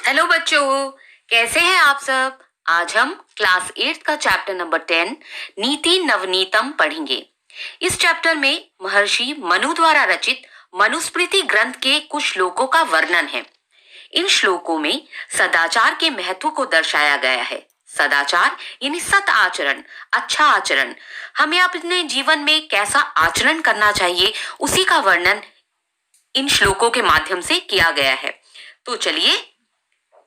Hello बच्चों, कैसे हैं आप सब। आज हम क्लास 8 का चैप्टर नंबर 10 नीति नवनीतम पढ़ेंगे। इस चैप्टर में महर्षि मनु द्वारा रचित मनुस्मृति ग्रंथ के कुछ श्लोकों का वर्णन है। इन श्लोकों में सदाचार के महत्व को दर्शाया गया है। सदाचार यानी सत आचरण, अच्छा आचरण, हमें अपने जीवन में कैसा आचरण करना चाहिए उसी का वर्णन इन श्लोकों के माध्यम से किया गया है। तो चलिए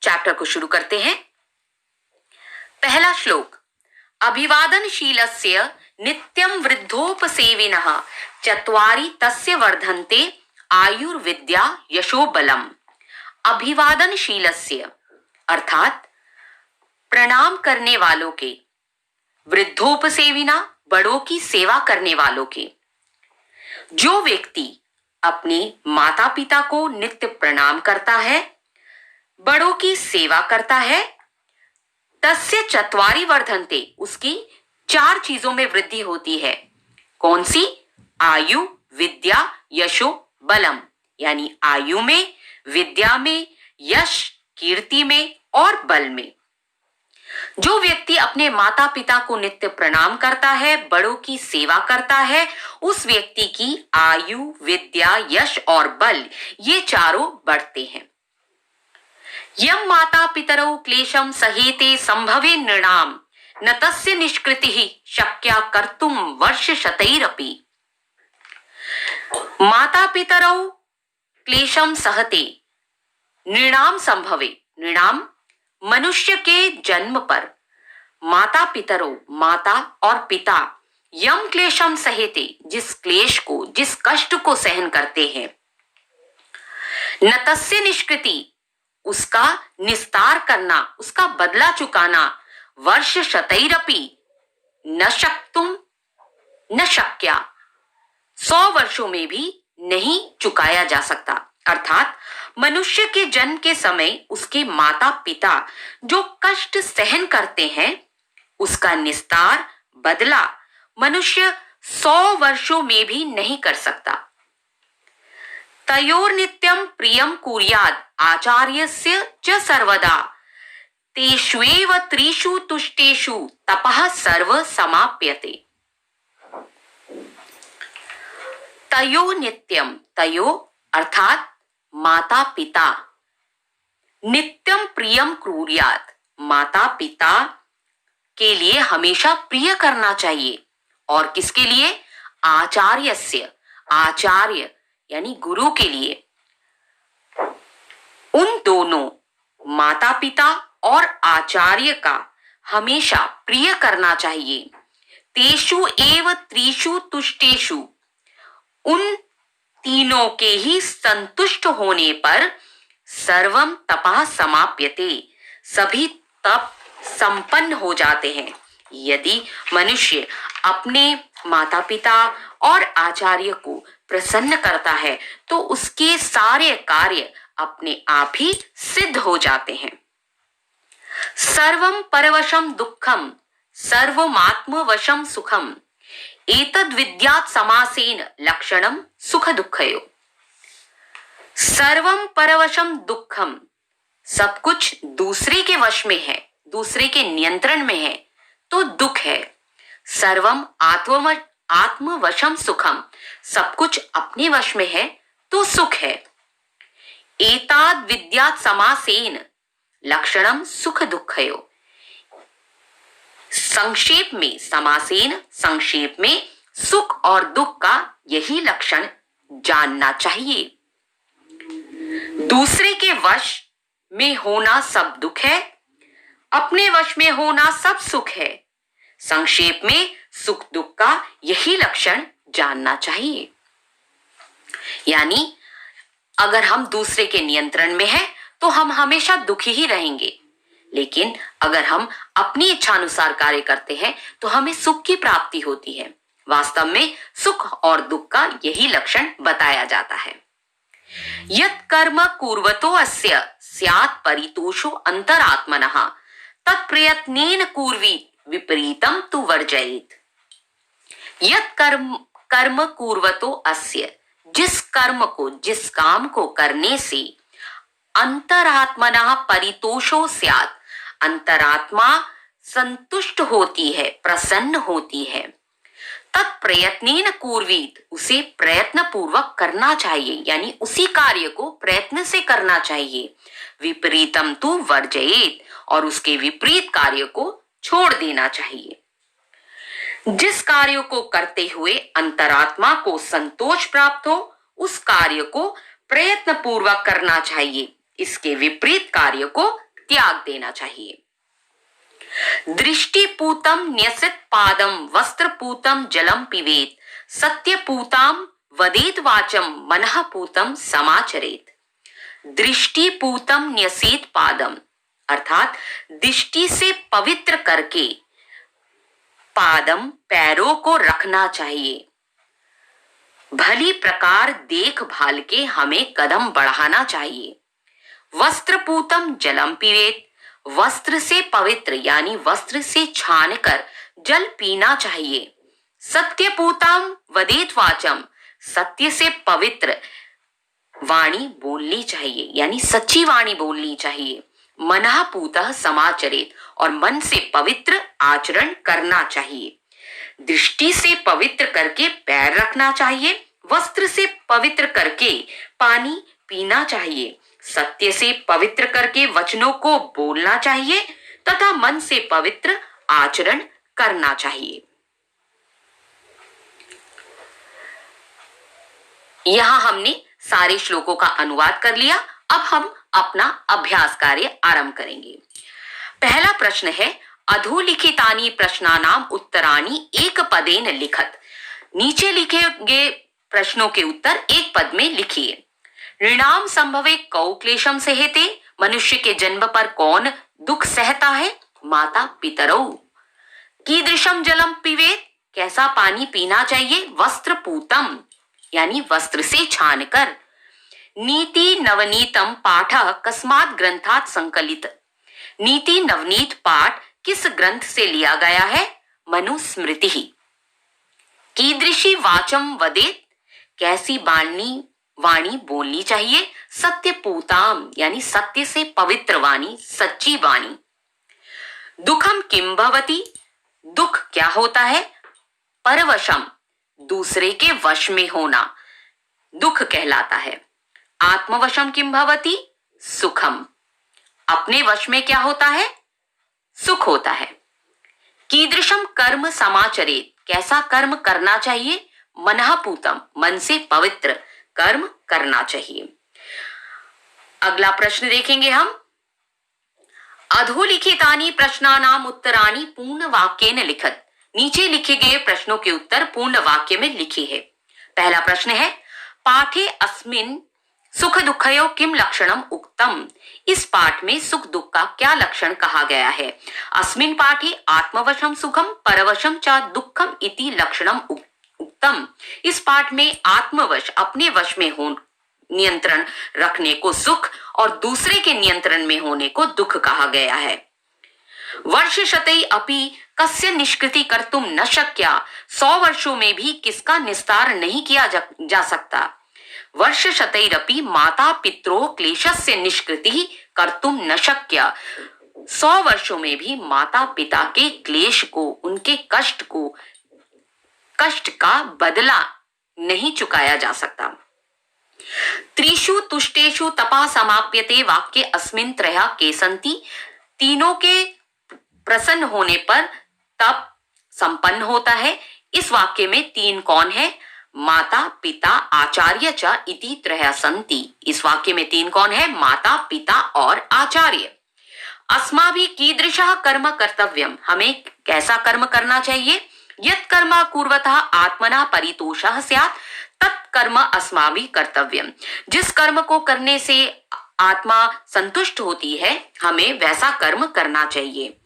चैप्टर को शुरू करते हैं। पहला श्लोक, अभिवादनशीलस्य नित्यं वृद्धोपसेविनः चत्वारि तस्य वर्धन्ते आयुर्विद्या यशो बलम। अभिवादनशीलस्य अर्थात प्रणाम करने वालों के, वृद्धोपसेविना बड़ों की सेवा करने वालों के। जो व्यक्ति अपने माता पिता को नित्य प्रणाम करता है, बड़ों की सेवा करता है, तस्य चत्वारि वर्धन्ते, उसकी 4 चीजों में वृद्धि होती है। कौन सी? आयु, विद्या, यशो, बलम, यानी आयु में, विद्या में, यश कीर्ति में और बल में। जो व्यक्ति अपने माता पिता को नित्य प्रणाम करता है, बड़ों की सेवा करता है, उस व्यक्ति की आयु, विद्या, यश और बल ये चारों बढ़ते हैं। यम माता पितरौ क्लेशम सहेते संभवे नृणाम न तस्य निष्कृतिः शक्या कर्तुम वर्ष शतैरपि। माता पितरौ क्लेशम सहते नृणाम संभवे, नृणाम मनुष्य के जन्म पर माता पितरौ, माता और पिता, यम क्लेशम सहेते, जिस क्लेश को, जिस कष्ट को सहन करते हैं, न तस्य निष्कृति, उसका निस्तार करना, उसका बदला चुकाना, वर्ष शतैरपि न शक्तुम न शक्या, 100 वर्षों में भी नहीं चुकाया जा सकता। अर्थात मनुष्य के जन्म के समय उसके माता पिता जो कष्ट सहन करते हैं, उसका निस्तार, बदला मनुष्य 100 वर्षों में भी नहीं कर सकता। तयोर नित्यं प्रियं कुर्याद आचार्यस्य च सर्वदा तेष्वेव त्रिषु तुष्टेषु तपः सर्व समाप्यते। तयो नित्यम, तयो अर्थात माता पिता, नित्यम प्रियम कुर्याद, माता पिता के लिए हमेशा प्रिय करना चाहिए। और किसके लिए? आचार्यस्य, आचार्य यानी गुरु के लिए। उन दोनों माता पिता और आचार्य का हमेशा प्रिय करना चाहिए। तेषु एव त्रिषु तुष्टेषु, उन तीनों के ही संतुष्ट होने पर सर्वम तपः समाप्यते, सभी तप संपन्न हो जाते हैं। यदि मनुष्य अपने माता पिता और आचार्य को प्रसन्न करता है तो उसके सारे कार्य अपने आप ही सिद्ध हो जाते हैं। सर्वम परवशम दुःखम सर्वमात्मवशम सुखम एतद् विद्यात् समासेन लक्षणम सुख दुःखयो। सर्वम परवशम दुःखम, सब कुछ दूसरे के वश में है, दूसरे के नियंत्रण में है तो दुख है। सर्वम आत्मवशम सुखम, सब कुछ अपने वश में है तो सुख है। एताद विद्यात् समासेन लक्षणम सुख दुःखयो। संक्षेप में, समासेन संक्षेप में, सुख और दुख का यही लक्षण जानना चाहिए। दूसरे के वश में होना सब दुख है, अपने वश में होना सब सुख है। संक्षेप में सुख दुख का यही लक्षण जानना चाहिए। यानी अगर हम दूसरे के नियंत्रण में हैं तो हम हमेशा दुखी ही रहेंगे, लेकिन अगर हम अपनी इच्छानुसार कार्य करते हैं तो हमें सुख की प्राप्ति होती है। वास्तव में सुख और दुख का यही लक्षण बताया जाता है। यत् कर्म कुर्वतो अस्य स्यात् परितोषो अंतरात्मनः तत्प्रयत्नेन कुर्वीत विपरीतम तु वर्जयेत्। यत् कर्म कुर्वतो अस्य, जिस कर्म को, जिस काम को करने से अंतरात्मना परितोषो स्यात्, अंतरात्मा संतुष्ट होती है, प्रसन्न होती है। तत्प्रयत्नेन कुर्वीत, उसे प्रयत्न पूर्वक करना चाहिए, यानी उसी कार्य को प्रयत्न से करना चाहिए। विपरीतम तु वर्जयेत, और उसके विपरीत कार्य को छोड़ देना चाहिए। जिस कार्य को करते हुए अंतरात्मा को संतोष प्राप्त हो, उस कार्य को प्रयत्न पूर्वक करना चाहिए। इसके विपरीत कार्य को त्याग देना चाहिए। दृष्टिपूतम न्यसित पादम वस्त्रपूतम जलम पिबेत, सत्यपूताम वदेत वाचम मनःपूतम समाचरेत। दृष्टिपूतम न्यसित पादम अर्थात दृष्टि से पवित्र करके पादम पैरों को रखना चाहिए। भली प्रकार देखभाल के हमें कदम बढ़ाना चाहिए। वस्त्रपूतम जलम पिबेत, वस्त्र से पवित्र यानी वस्त्र से छानकर जल पीना चाहिए। सत्यपूतम वदेत वाचम, सत्य से पवित्र वाणी बोलनी चाहिए, यानी सच्ची वाणी बोलनी चाहिए। मनःपूतः समाचरेत, और मन से पवित्र आचरण करना चाहिए। दृष्टि से पवित्र करके पैर रखना चाहिए, वस्त्र से पवित्र करके पानी पीना चाहिए, सत्य से पवित्र करके वचनों को बोलना चाहिए तथा मन से पवित्र आचरण करना चाहिए। यहां हमने सारे श्लोकों का अनुवाद कर लिया। अब हम अपना अभ्यास कार्य आरंभ करेंगे। पहला प्रश्न है, अधोलिखितानि प्रश्नानाम उत्तराणि एक पदेन लिखत। नीचे लिखे गए प्रश्नों के उत्तर एक पद में लिखिए। ऋणाम संभवे कौ क्लेशम सहते, मनुष्य के जन्म पर कौन दुख सहता है? माता पितरौ। कीदृशम जलम पिबेत, कैसा पानी पीना चाहिए? वस्त्र पूतम यानी वस्त्र से छानकर। नीति नवनीतम पाठ कस्मात् ग्रंथात् संकलित, नीति नवनीत पाठ किस ग्रंथ से लिया गया है? मनुस्मृति। कीदृशी वाचम वदेत, कैसी वाणी बोलनी चाहिए? सत्यपूताम यानी सत्य से पवित्र वाणी, सच्ची वाणी। दुखम किम भवति, दुख क्या होता है? परवशम, दूसरे के वश में होना दुख कहलाता है। आत्मवशम किम भवति, सुखम, अपने वश में क्या होता है? सुख होता है। कीदृशम कर्म समाचरेत, कैसा कर्म करना चाहिए? मनःपूतम, मन से पवित्र कर्म करना चाहिए। अगला प्रश्न देखेंगे हम। अधोलिखितानि प्रश्नानाम उत्तराणि पूर्ण वाक्येन लिखत, नीचे लिखे गए प्रश्नों के उत्तर पूर्ण वाक्य में लिखे हैं। पहला प्रश्न है, पाठे अस्मिन् सुख दुखयो किम लक्षणम उक्तम, इस पाठ में सुख दुख का क्या लक्षण कहा गया है? अस्मिन् पाठे आत्मवशम सुखम परवशम च दुखम इति लक्षणम उक्तम, इस पाठ में आत्मवश अपने वश में हो नियंत्रण रखने को सुख और दूसरे के नियंत्रण में होने को दुख कहा गया है। वर्ष शतै अपि कस्य निष्कृति कर्तुम न शक्या, 100 वर्षों में भी किसका निस्तार नहीं किया जा सकता। वर्ष शतैरपि माता पित्रो क्लेशस्य निष्कृति कर्तुम न शक्या, 100 वर्षों में भी माता पिता के क्लेश को, उनके कष्ट का बदला नहीं चुकाया जा सकता। त्रिषु तुष्टेषु तपा समाप्यते वाक्ये अस्मिन् त्रयः के सन्ति, तीनों के प्रसन्न होने पर तप संपन्न होता है। इस वाक्य में तीन कौन है? माता पिता आचार्य च इति त्रयः सन्ति, इस वाक्य में तीन कौन है? माता पिता और आचार्य। अस्माभिः कीदृशः कर्म कर्तव्यम, हमें कैसा कर्म करना चाहिए? यत् कर्म कुर्वतः आत्मना परितोषः स्यात् तत्कर्म अस्माभिः कर्तव्यम, जिस कर्म को करने से आत्मा संतुष्ट होती है हमें वैसा कर्म करना चाहिए।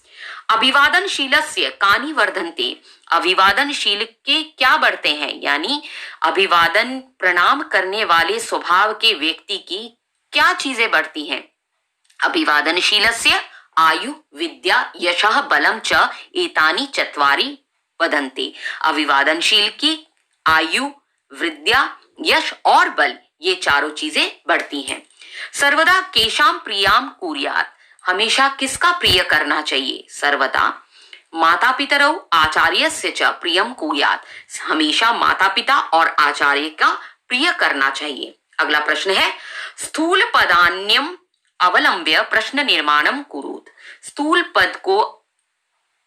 अभिवादनशीलस्य कानि वर्धन्ते, अभिवादनशील के क्या बढ़ते हैं? यानी अभिवादन प्रणाम करने वाले स्वभाव के व्यक्ति की क्या चीजें बढ़ती हैं? अभिवादनशीलस्य आयु विद्या यशः बलम च एतानि चत्वारि वदन्ते, अभिवादनशील की आयु विद्या यश और बल ये चारों चीजें बढ़ती हैं। सर्वदा केशाम प्रियाम कुर्यात्, हमेशा किसका प्रिय करना चाहिए? सर्वदा माता पितरौ आचार्यस्य च प्रियम कुर्यात्, हमेशा माता पिता और आचार्य का प्रिय करना चाहिए। अगला प्रश्न है स्थूल पदान्यम अवलंब्य प्रश्न निर्माणम कुरुत, स्थूल पद को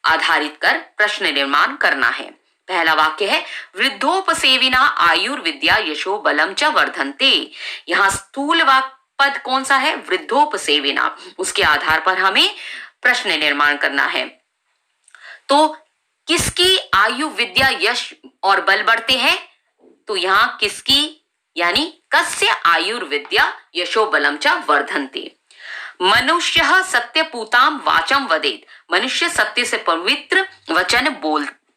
आधारित कर प्रश्न निर्माण करना है। पहला वाक्य है वृद्धोपसेविना आयुर्विद्या यशो बलम च वर्धन्ते, यहाँ स्थूल पद कौन सा है? वृद्धोपसेविना, उसके आधार पर हमें प्रश्न निर्माण करना है। तो किसकी आयु विद्या यश और बल बढ़ते हैं? तो यहाँ किसकी, यानी कस्य आयुर्विद्या यशो बलम च वर्धन्ते। मनुष्य सत्यपूताम वाचम वदेत, मनुष्य सत्य से पवित्र वचन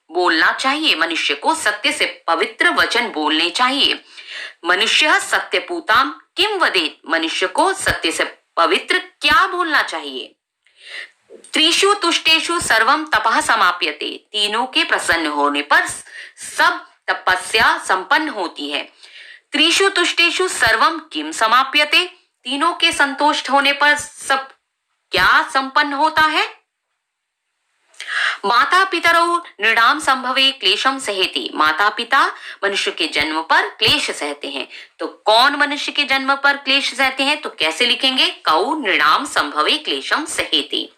बोलना चाहिए, मनुष्य को सत्य से पवित्र वचन बोलने चाहिए। मनुष्य सत्यपूताम किम वदेत, मनुष्य को सत्य से पवित्र क्या बोलना चाहिए? त्रिषु तुष्टेषु सर्वम तपः समाप्यते, तीनों के प्रसन्न होने पर सब तपस्या संपन्न होती है। त्रिषु तुष्टेषु सर्वम किम समाप्यते, तीनों के संतुष्ट होने पर सब क्या संपन्न होता है? माता पितरौ नृणाम संभवे क्लेशम सहेति, माता पिता मनुष्य के जन्म पर क्लेश सहते हैं। तो कौन मनुष्य के जन्म पर क्लेश सहते हैं? तो कैसे लिखेंगे? कौ नृणाम संभवे क्लेशम सहेति।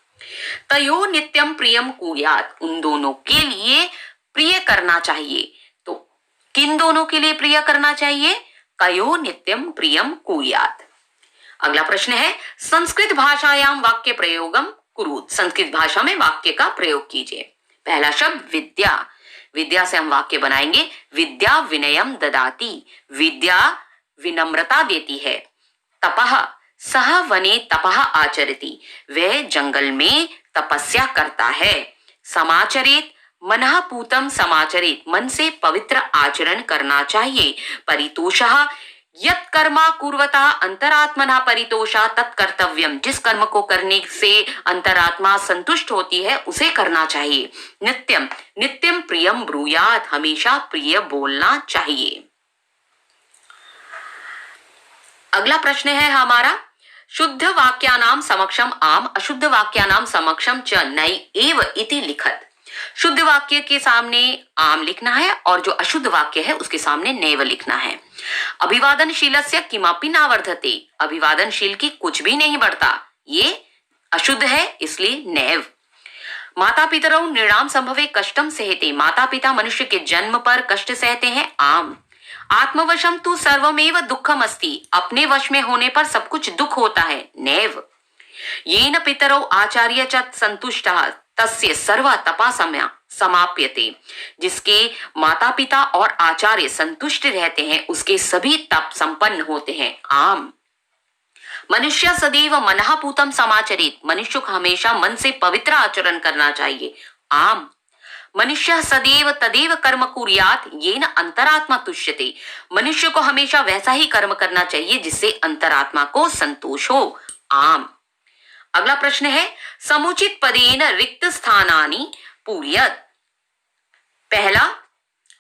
तयो नित्यम प्रियम कुर्यात्, उन दोनों के लिए प्रिय करना चाहिए। तो किन दोनों के लिए प्रिय करना चाहिए? कयो नित्यम प्रियम कुर्यात्। अगला प्रश्न है संस्कृत भाषायाम वाक्य प्रयोगम कुरुत, संस्कृत भाषा में वाक्य का प्रयोग कीजिए। पहला शब्द विद्या, विद्या से हम वाक्य बनाएंगे विद्या विनयम ददाति, विद्या विनम्रता देती है। तपः सह वने तपः आचरति, वह जंगल में तपस्या करता है। समाचरेत मनः पूतम समाचरेत, मन से पवित्र आचरण करना चाहिए। परितोषः यत् कर्मा कुर्वता अंतरात्मना परितोषा तत्कर्तव्यम, जिस कर्म को करने से अंतरात्मा संतुष्ट होती है उसे करना चाहिए। नित्यम नित्यम प्रियम ब्रूयात्, हमेशा प्रिय बोलना चाहिए। अगला प्रश्न है हमारा शुद्ध वाक्यानाम समक्षम आम अशुद्ध वाक्यानाम समक्षम च नै एव इति लिखत, शुद्ध वाक्य के सामने आम लिखना है और जो अशुद्ध वाक्य है उसके सामने नैव लिखना है। अभिवादनशीलस्य किमपि न वर्धते, अभिवादनशील की कुछ भी नहीं बढ़ता, ये अशुद्ध है इसलिए नैव। माता पितरौ नृणाम संभवे कष्टम सहते, माता पिता मनुष्य के जन्म पर कष्ट सहते हैं, आम। आत्मवशम तु सर्वमेव दुखम अस्ति, अपने वश में होने पर सब कुछ दुख होता है, नैव। येन पितरौ आचार्य च संतुष्टः तस्य सर्व तपा समाप्यते, जिसके माता पिता और आचार्य संतुष्ट रहते हैं उसके सभी तप संपन्न होते हैं, आम। मनुष्य सदैव मनः पूतम समाचरेत, मनुष्य को हमेशा मन से पवित्र आचरण करना चाहिए, आम। मनुष्य सदैव तदेव कर्म कुर्यात् येन अंतरात्मा तुष्यते, मनुष्य को हमेशा वैसा ही कर्म करना चाहिए जिससे अंतरात्मा को संतोष हो, आम। अगला प्रश्न है समुचित पदेन रिक्त स्थानानि पूर्यत। पहला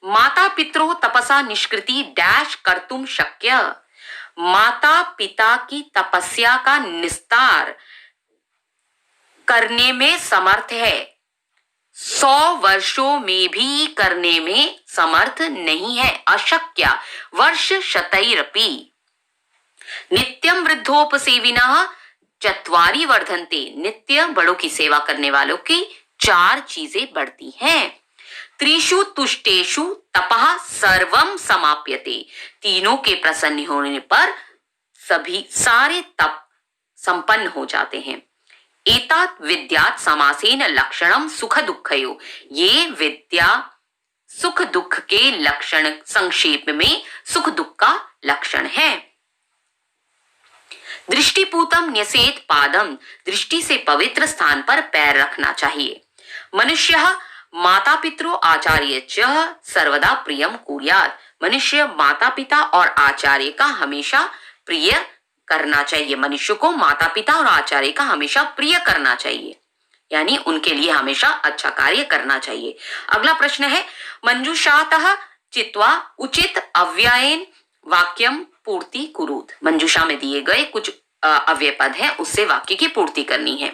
माता पितरो तपसा निष्कृति डैश कर्तुम शक्य, माता पिता की तपस्या का निस्तार करने में समर्थ है, 100 वर्षों में भी करने में समर्थ नहीं है, अशक्य वर्ष शतैरपि। नित्यम वृद्धोपसेविनः चत्वारि वर्धन्ते, नित्य बड़ों की सेवा करने वालों की 4 चीजें बढ़ती हैं। त्रिषु तुष्टेषु तपः सर्वम समाप्यते, तीनों के प्रसन्न होने पर सभी सारे तप संपन्न हो जाते हैं। एतात विद्यात् समासेन लक्षणम सुख दुःखयो, ये विद्या सुख दुख के लक्षण संक्षेप में सुख दुख का लक्षण है। दृष्टिपूतम न्यसेत पादम, दृष्टि से पवित्र स्थान पर पैर रखना चाहिए। मनुष्य माता पितरो आचार्य च सर्वदा प्रियम कुर्यात्, मनुष्य माता पिता और आचार्य का हमेशा प्रिय करना चाहिए, मनुष्य को माता पिता और आचार्य का हमेशा प्रिय करना चाहिए, यानी उनके लिए हमेशा अच्छा कार्य करना चाहिए। अगला प्रश्न है मंजुषातः चित्वा उचित अव्ययेन वाक्यम पूर्ति कुरुत, मंजूषा में दिए गए कुछ अव्यय पद है, उससे वाक्य की पूर्ति करनी है।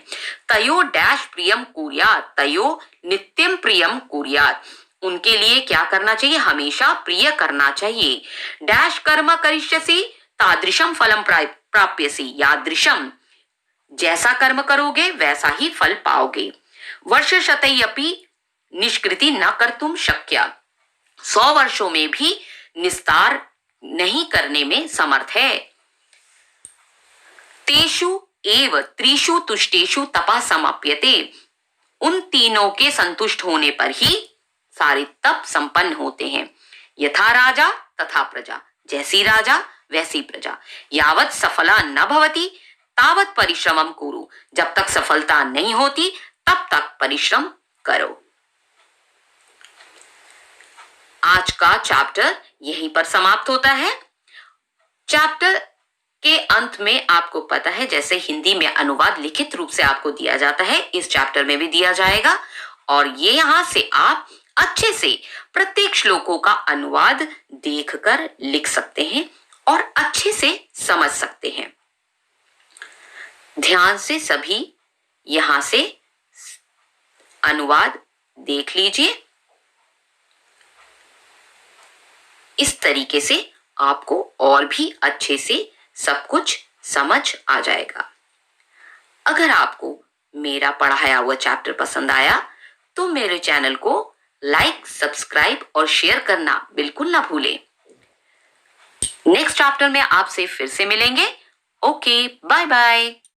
तयो डैश प्रियम कुर्यात्, तयो नित्यम प्रियम कुर्यात्, उनके लिए क्या करना चाहिए, हमेशा प्रिय करना चाहिए। डैश कर्म करिष्यसि तादृशम फलम प्राप्यसि, यादृशम, जैसा कर्म करोगे वैसा ही फल पाओगे। वर्ष शतैरपि निष्कृति न कर्तुम शक्या, 100 वर्षों में भी निस्तार नहीं करने में समर्थ है। तेषु एव त्रिषु तुष्टेषु तपा समाप्यते, उन तीनों के संतुष्ट होने पर ही सारे तप संपन्न होते हैं। यथा राजा तथा प्रजा, जैसी राजा वैसी प्रजा। यावत सफला न भवति तावत परिश्रमम कुरु, जब तक सफलता नहीं होती तब तक परिश्रम करो। आज का चैप्टर यहीं पर समाप्त होता है। चैप्टर के अंत में आपको पता है, जैसे हिंदी में अनुवाद लिखित रूप से आपको दिया जाता है, इस चैप्टर में भी दिया जाएगा, और ये यहां से आप अच्छे से प्रत्येक श्लोकों का अनुवाद देखकर लिख सकते हैं और अच्छे से समझ सकते हैं। ध्यान से सभी यहां से अनुवाद देख लीजिए। इस तरीके से आपको और भी अच्छे से सब कुछ समझ आ जाएगा। अगर आपको मेरा पढ़ाया हुआ चैप्टर पसंद आया तो मेरे चैनल को लाइक, सब्सक्राइब और शेयर करना बिल्कुल ना भूलें। नेक्स्ट चैप्टर में आपसे फिर से मिलेंगे। Okay, bye bye.